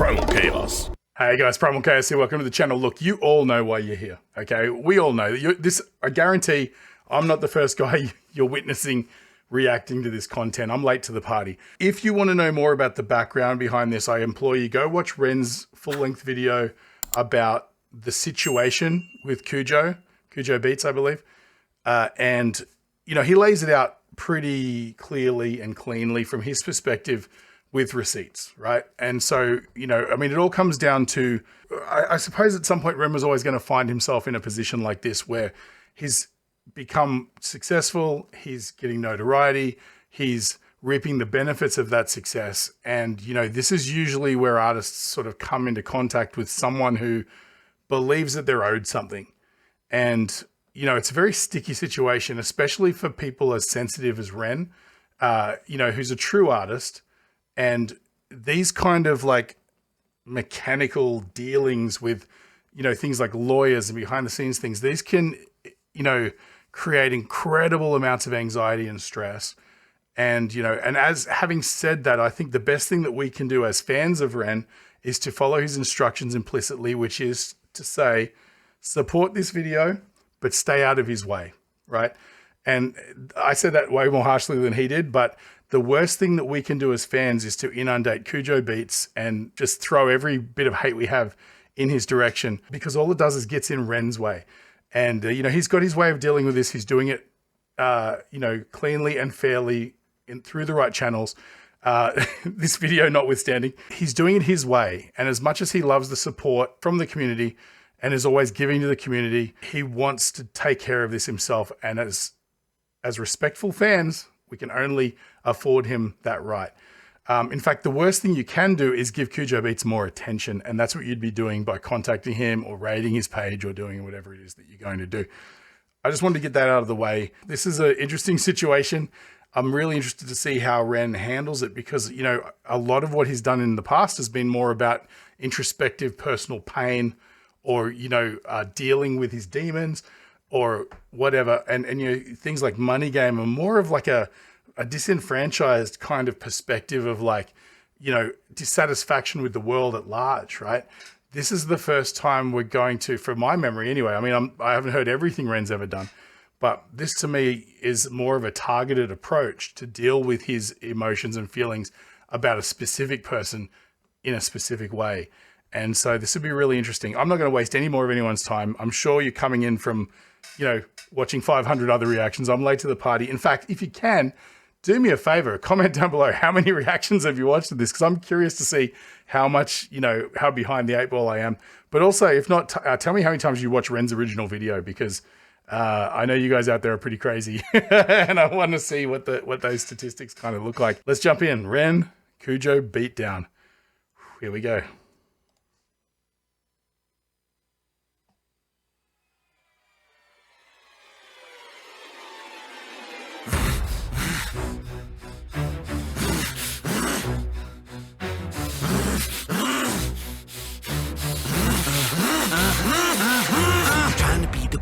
PrymalChaos. Hey guys, PrymalChaos here. Welcome to the channel. Look, you all know why you're here, okay? We all know that I guarantee I'm not the first guy you're witnessing reacting to this content. I'm late to the party. If you want to know more about the background behind this, I implore you, go watch Ren's full-length video about the situation with Kujo Beats, I believe. And, you know, he lays it out pretty clearly and cleanly from his perspective with receipts, right? And so, you know, I mean, it all comes down to, I suppose at some point Ren was always going to find himself in a position like this where he's become successful, he's getting notoriety, he's reaping the benefits of that success. And, you know, this is usually where artists sort of come into contact with someone who believes that they're owed something. And, you know, it's a very sticky situation, especially for people as sensitive as Ren, you know, who's a true artist. And these kind of like mechanical dealings with, you know, things like lawyers and behind the scenes things, these can, you know, create incredible amounts of anxiety and stress. And, you know, and as having said that, I think the best thing that we can do as fans of Ren is to follow his instructions implicitly, which is to say, support this video, but stay out of his way, right? And I said that way more harshly than he did, but the worst thing that we can do as fans is to inundate Kujo Beats and just throw every bit of hate we have in his direction, because all it does is gets in Ren's way. And, you know, he's got his way of dealing with this. He's doing it, you know, cleanly and fairly through the right channels. This video notwithstanding, he's doing it his way. And as much as he loves the support from the community and is always giving to the community, he wants to take care of this himself. And as respectful fans, we can only afford him that right. In fact, the worst thing you can do is give Kujo Beats more attention. And that's what you'd be doing by contacting him or raiding his page or doing whatever it is that you're going to do. I just wanted to get that out of the way. This is an interesting situation. I'm really interested to see how Ren handles it, because, you know, a lot of what he's done in the past has been more about introspective personal pain or, you know, dealing with his demons or whatever. And you know, things like Money Game are more of like a disenfranchised kind of perspective of like, you know, dissatisfaction with the world at large, right? This is the first time we're going to, from my memory anyway, I mean, I haven't heard everything Ren's ever done, but this to me is more of a targeted approach to deal with his emotions and feelings about a specific person in a specific way. And so this would be really interesting. I'm not going to waste any more of anyone's time. I'm sure you're coming in from, you know, watching 500 other reactions. I'm late to the party. In fact, if you can, do me a favor, comment down below how many reactions have you watched to this, because I'm curious to see how much, you know, how behind the 8 ball I am. But also, if not, tell me how many times you watch Ren's original video, because I know you guys out there are pretty crazy and I want to see what those statistics kind of look like. Let's jump in. Ren, Kujo beatdown. Here we go.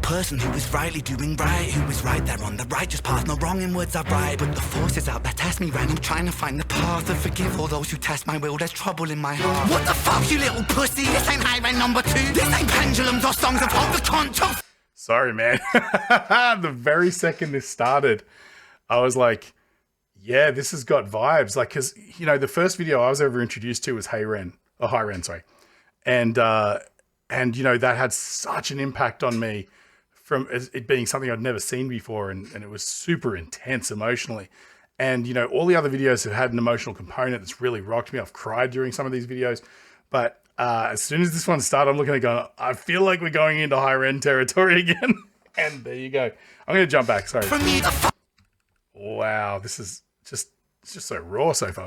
Person who is rightly doing right, who is right there on the righteous path, no wrong in words I write. But the forces out there test me, Ren. I'm trying to find the path and forgive all those who test my will. There's trouble in my heart. What the fuck, you little pussy? This ain't high Ren number 2. This ain't pendulums or songs of hope. The contour. Sorry, man. The very second this started, I was like, yeah, this has got vibes. Like, cause you know, the first video I was ever introduced to was Hi Ren, sorry. And you know, that had such an impact on me, from it being something I'd never seen before, and it was super intense emotionally. And, you know, all the other videos have had an emotional component that's really rocked me. I've cried during some of these videos. But as soon as this one started, I'm looking at it going, I feel like we're going into high Ren territory again. And there you go. I'm going to jump back, sorry. Wow, this is just, it's just so raw so far.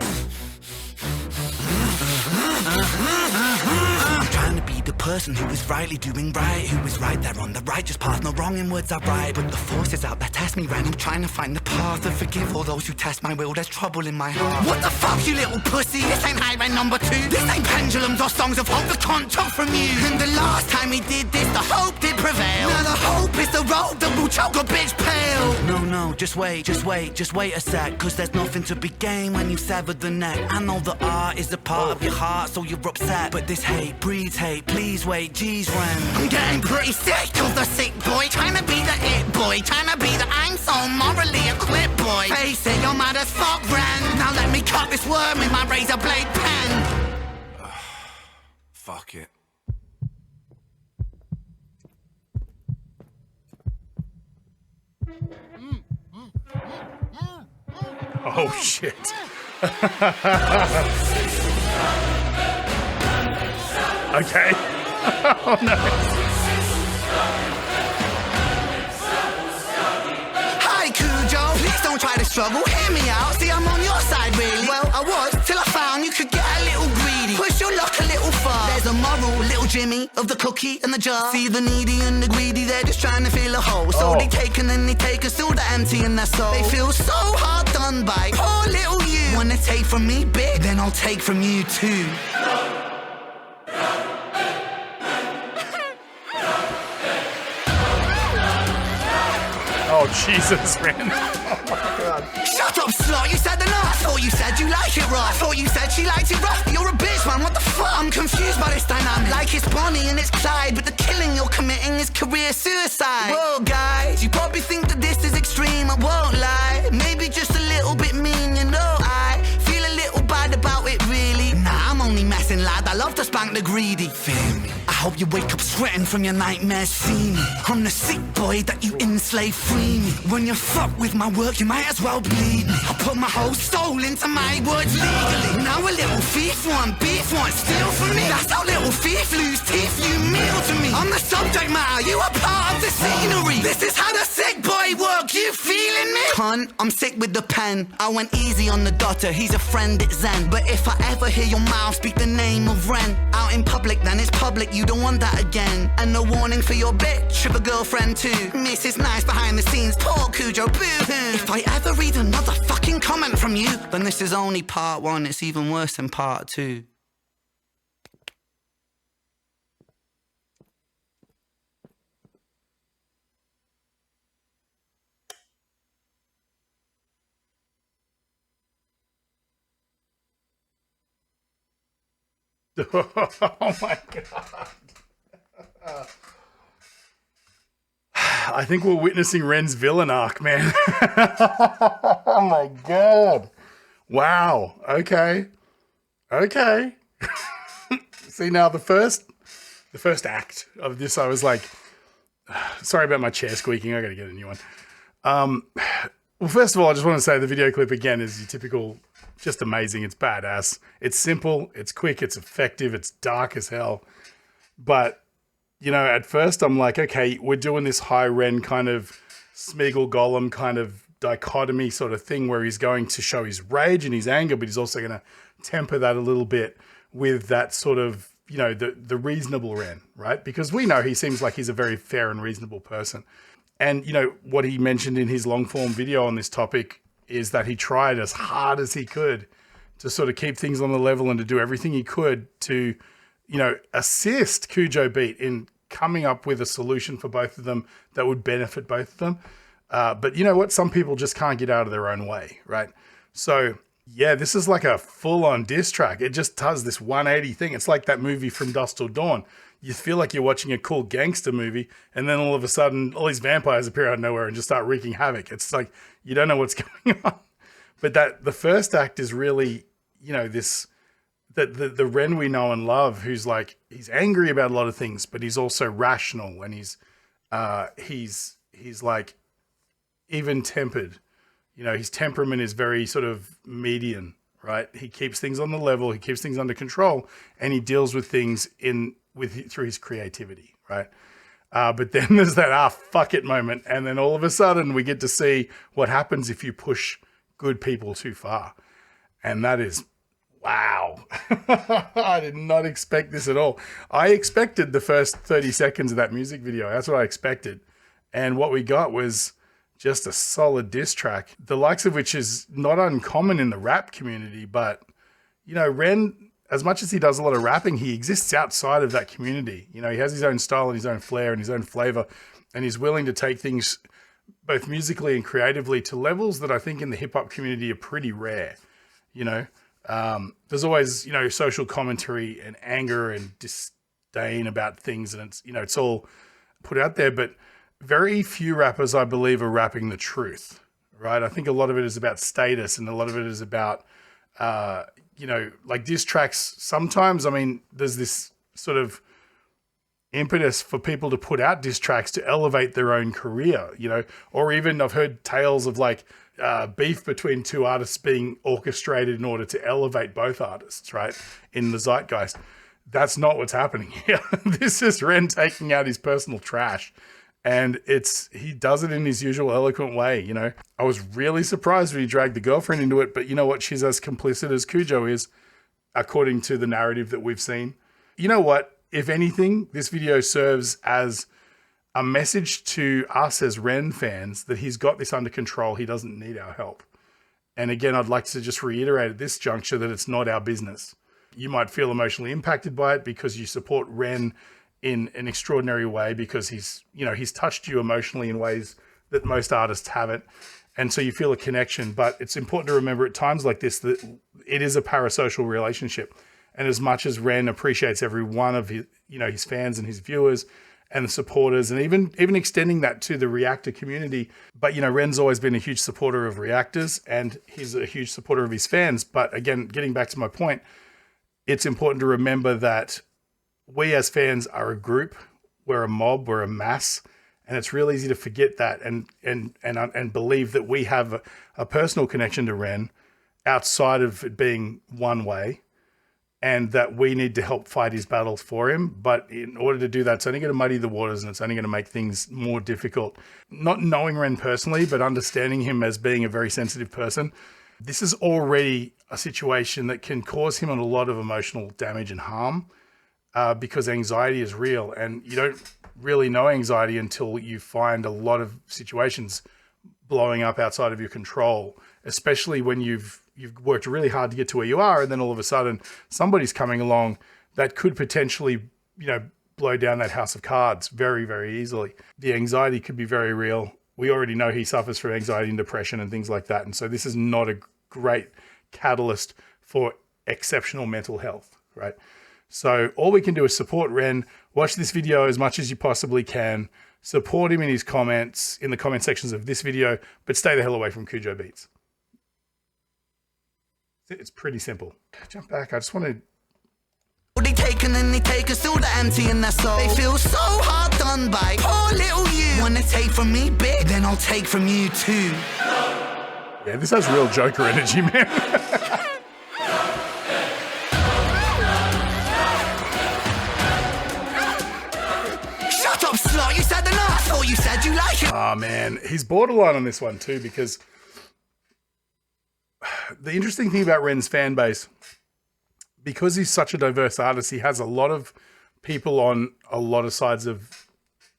Trying to be the person who is rightly doing right, who is right there on the righteous path, no wrong in words I write, but the forces out there test me right. I'm trying to find the path to forgive all those who test my will. There's trouble in my heart. What the fuck, you little pussy? This ain't high rent number 2. This ain't pendulums or songs of hope the cunt took from you. And the last time we did this, the hope did prevail. Now the hope is the road that will choke a bitch pale. No, just wait a sec, cause there's nothing to be gained when you severed the neck. I know that art is a part of your heart, so you're upset, but this hate breeds hate. Please wait, geez, Ren. I'm getting pretty sick of the sick boy, trying to be the it boy, trying to be the I'm so morally equipped boy. Face it, you're mad as fuck, Ren. Now let me cut this worm with my razor blade pen. Fuck it. Oh shit. Okay. Oh no. Hi Kujo, please don't try to struggle, hear me out. See, I'm on your side really. Well, I was, till I found you could get a little greedy. Push your luck a little far. There's a moral, little Jimmy, of the cookie and the jar. See the needy and the greedy, they're just trying to fill a hole. So they take and then they take, and still they're empty in their soul. They feel so hard done by, poor little you. Wanna take from me, bitch? Then I'll take from you too. Oh Jesus, man. Oh my god. Shut up, slut, you said enough. I thought you said you like it rough. I thought you said she liked it rough. You're a bitch, man, what the fuck? I'm confused by this dynamic. Like it's Bonnie and it's Clyde, but the killing you're committing is career suicide. Whoa, guys, you probably think that this is extreme, I won't lie. Maybe just a little bit mean, you know. I feel a little bad about it, really. Nah, I'm only messing, lad. I love to spank the greedy. Feel me? I hope you wake up sweating from your nightmares, see me. I'm the sick boy that you enslave, free me. When you fuck with my work, you might as well bleed me. I put my whole soul into my words legally. Now a little thief want beef, want steal from me. That's how little thief lose teeth, you meal to me. I'm the subject matter, you are part of the scenery. This is how the sick boy work, you feeling me? Cunt, I'm sick with the pen. I went easy on the daughter, he's a friend, it's Zen. But if I ever hear your mouth speak the name of Ren out in public, then it's public, you don't want that again. And no warning for your bitch, of a girlfriend too. Mrs. Nice behind the scenes, poor Kujo, boo-hoo. If I ever read another fucking comment from you, then this is only part 1, it's even worse than part 2. Oh my god. I think we're witnessing Ren's villain arc, man. Oh my god. Wow. Okay. Okay. See, now the first act of this, I was like, sorry about my chair squeaking. I got to get a new one. Well, first of all, I just want to say the video clip again is your typical, just amazing. It's badass. It's simple. It's quick. It's effective. It's dark as hell. But, you know, at first I'm like, okay, we're doing this high Ren kind of Smeagol Golem kind of dichotomy sort of thing where he's going to show his rage and his anger, but he's also going to temper that a little bit with that sort of, you know, the reasonable Ren, right? Because we know he seems like he's a very fair and reasonable person. And, you know, what he mentioned in his long form video on this topic is that he tried as hard as he could to sort of keep things on the level and to do everything he could to, you know, assist Kujo Beat in coming up with a solution for both of them that would benefit both of them. But you know what? Some people just can't get out of their own way, right? So yeah, this is like a full-on diss track. It just does this 180 thing. It's like that movie From Dusk Till Dawn. You feel like you're watching a cool gangster movie, and then all of a sudden, all these vampires appear out of nowhere and just start wreaking havoc. It's like, you don't know what's going on. But that the first act is really, you know, this, the Ren we know and love, who's like, he's angry about a lot of things, but he's also rational, and he's like even tempered. You know, his temperament is very sort of median, right? He keeps things on the level, he keeps things under control, and he deals with things through his creativity, right? But then there's that fuck it moment, and then all of a sudden we get to see what happens if you push good people too far, and that is wow. I did not expect this at all. I expected the first 30 seconds of that music video. That's what I expected. And what we got was just a solid diss track, the likes of which is not uncommon in the rap community. But, you know, Ren, as much as he does a lot of rapping, he exists outside of that community. You know, he has his own style and his own flair and his own flavor, and he's willing to take things both musically and creatively to levels that I think in the hip hop community are pretty rare. You know, there's always, you know, social commentary and anger and disdain about things, and it's, you know, it's all put out there, but very few rappers, I believe, are rapping the truth, right? I think a lot of it is about status, and a lot of it is about, you know, like diss tracks. Sometimes, I mean, there's this sort of impetus for people to put out diss tracks to elevate their own career, you know, or even I've heard tales of like beef between two artists being orchestrated in order to elevate both artists, right, in the zeitgeist. That's not what's happening here. This is Ren taking out his personal trash. And he does it in his usual eloquent way, you know. I was really surprised when he dragged the girlfriend into it, but you know what? She's as complicit as Kujo is, according to the narrative that we've seen. You know what? If anything, this video serves as a message to us as Ren fans that he's got this under control. He doesn't need our help. And again, I'd like to just reiterate at this juncture that it's not our business. You might feel emotionally impacted by it because you support Ren in an extraordinary way, because he's touched you emotionally in ways that most artists haven't. And so you feel a connection, but it's important to remember at times like this, that it is a parasocial relationship. And as much as Ren appreciates every one of his, you know, his fans and his viewers and the supporters, and even extending that to the reactor community. But, you know, Ren's always been a huge supporter of reactors, and he's a huge supporter of his fans. But again, getting back to my point, it's important to remember that we as fans are a group, we're a mob, we're a mass, and it's real easy to forget that and believe that we have a personal connection to Ren outside of it being one way, and that we need to help fight his battles for him. But in order to do that, it's only going to muddy the waters, and it's only going to make things more difficult. Not knowing Ren personally, but understanding him as being a very sensitive person, this is already a situation that can cause him a lot of emotional damage and harm. Because anxiety is real, and you don't really know anxiety until you find a lot of situations blowing up outside of your control, especially when you've worked really hard to get to where you are, and then all of a sudden somebody's coming along that could potentially, you know, blow down that house of cards very, very easily. The anxiety could be very real. We already know he suffers from anxiety and depression and things like that, and so this is not a great catalyst for exceptional mental health, right? So all we can do is support Ren, watch this video as much as you possibly can, support him in his comments, in the comment sections of this video, but stay the hell away from Kujo Beats. It's pretty simple. Jump back, I just want to... They take and then they take us all the empty in their soul. They feel so hard done by. Poor little you. Wanna take from me big, then I'll take from you too. Yeah, this has real Joker energy, man. Slut, you said the no, I thought you said you like it. Oh man, he's borderline on this one too, because the interesting thing about Ren's fan base, because he's such a diverse artist, he has a lot of people on a lot of sides of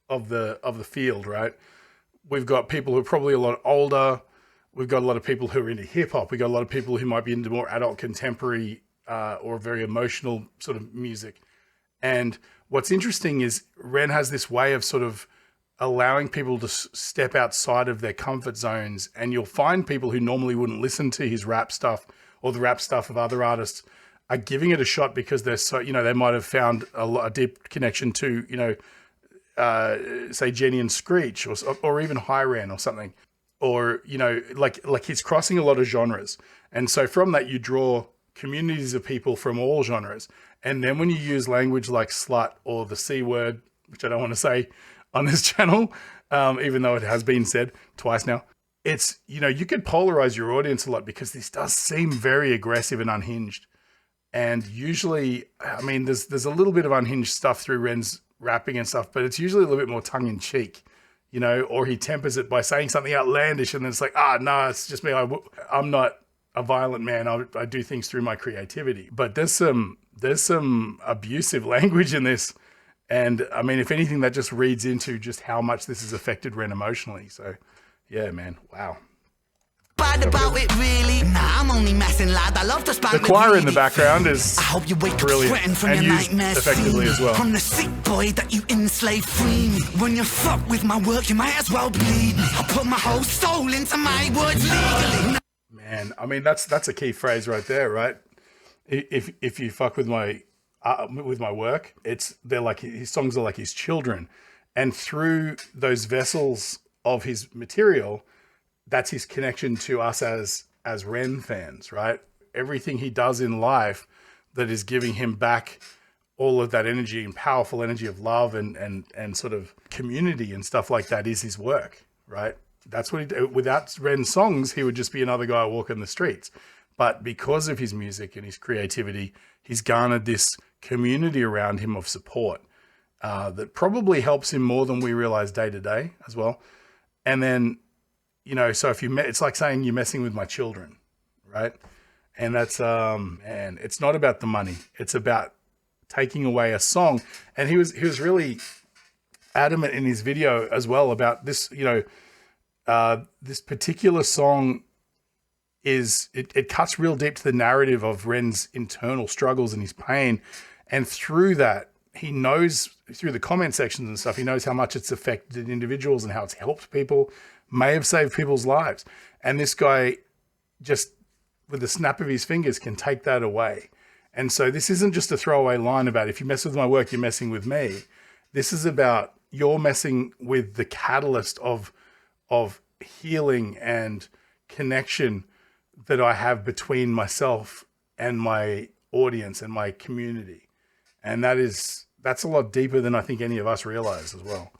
the field, right? We've got people who are probably a lot older. We've got a lot of people who are into hip hop. We've got a lot of people who might be into more adult contemporary or very emotional sort of music. And what's interesting is Ren has this way of sort of allowing people to step outside of their comfort zones, and you'll find people who normally wouldn't listen to his rap stuff or the rap stuff of other artists are giving it a shot because they're so, you know, they might have found a deep connection to, you know, say Jenny and Screech or even High Ren or something, or, you know, like he's crossing a lot of genres. And so from that, you draw communities of people from all genres. And then when you use language like slut or the C word, which I don't want to say on this channel, even though it has been said twice now, it's, you know, you could polarize your audience a lot because this does seem very aggressive and unhinged. And usually, I mean, there's a little bit of unhinged stuff through Ren's rapping and stuff, but it's usually a little bit more tongue in cheek, you know, or he tempers it by saying something outlandish and then it's like, no, it's just me. I'm not a violent man. I do things through my creativity, but there's some abusive language in this. And I mean, if anything, that just reads into just how much this has affected Ren emotionally. So yeah, man. Wow. Bad about it, really? Nah, I'm only messing, lad. I love to spank The choir in the background is I hope you wake brilliant up sweating from and your used nightmares. effectively as well. I'm the sick boy that you enslaved, free me. When you fuck with my work, you might as well bleed me. I put my whole soul into my words legally. Man, I mean, that's a key phrase right there, right? If you fuck with my work, they're like, his songs are like his children, and through those vessels of his material, that's his connection to us as Ren fans, right? Everything he does in life that is giving him back all of that energy and powerful energy of love and sort of community and stuff like that is his work, right? That's what he did. Without Ren's songs, he would just be another guy walking the streets. But because of his music and his creativity, he's garnered this community around him of support that probably helps him more than we realize day to day as well. And then, you know, so if it's like saying you're messing with my children, right? And that's, man, it's not about the money. It's about taking away a song. And he was really adamant in his video as well about this, you know, this particular song it cuts real deep to the narrative of Ren's internal struggles and his pain. And through that, he knows through the comment sections and stuff, he knows how much it's affected individuals and how it's helped people, may have saved people's lives. And this guy just with the snap of his fingers can take that away. And so this isn't just a throwaway line about if you mess with my work, you're messing with me. This is about you're messing with the catalyst of healing and connection that I have between myself and my audience and my community. And that's a lot deeper than I think any of us realize as well.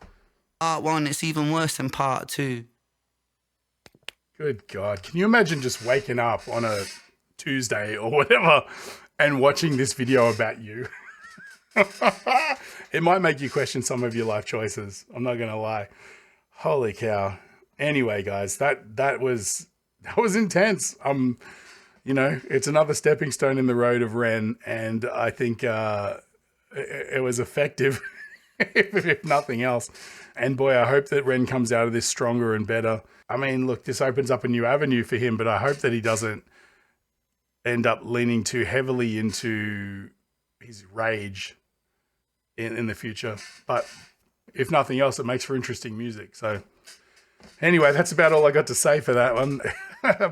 Part one, it's even worse than part two. Good God. Can you imagine just waking up on a Tuesday or whatever and watching this video about you? It might make you question some of your life choices. I'm not going to lie. Holy cow. Anyway, guys, that was intense. You know, it's another stepping stone in the road of Ren, and I think it was effective, if nothing else. And boy, I hope that Ren comes out of this stronger and better. I mean, look, this opens up a new avenue for him, but I hope that he doesn't end up leaning too heavily into his rage in the future. But if nothing else, it makes for interesting music. So anyway, that's about all I got to say for that one.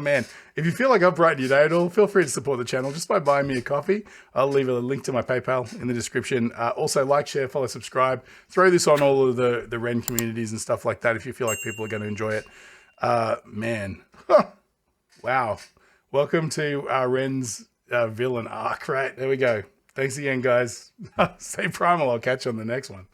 Man, if you feel like I've brightened your day at all, feel free to support the channel just by buying me a coffee. I'll leave a link to my PayPal in the description. Also, like, share, follow, subscribe. Throw this on all of the Ren communities and stuff like that if you feel like people are going to enjoy it. Man, wow. Welcome to Ren's villain arc, right? There we go. Thanks again, guys. Stay primal. I'll catch you on the next one.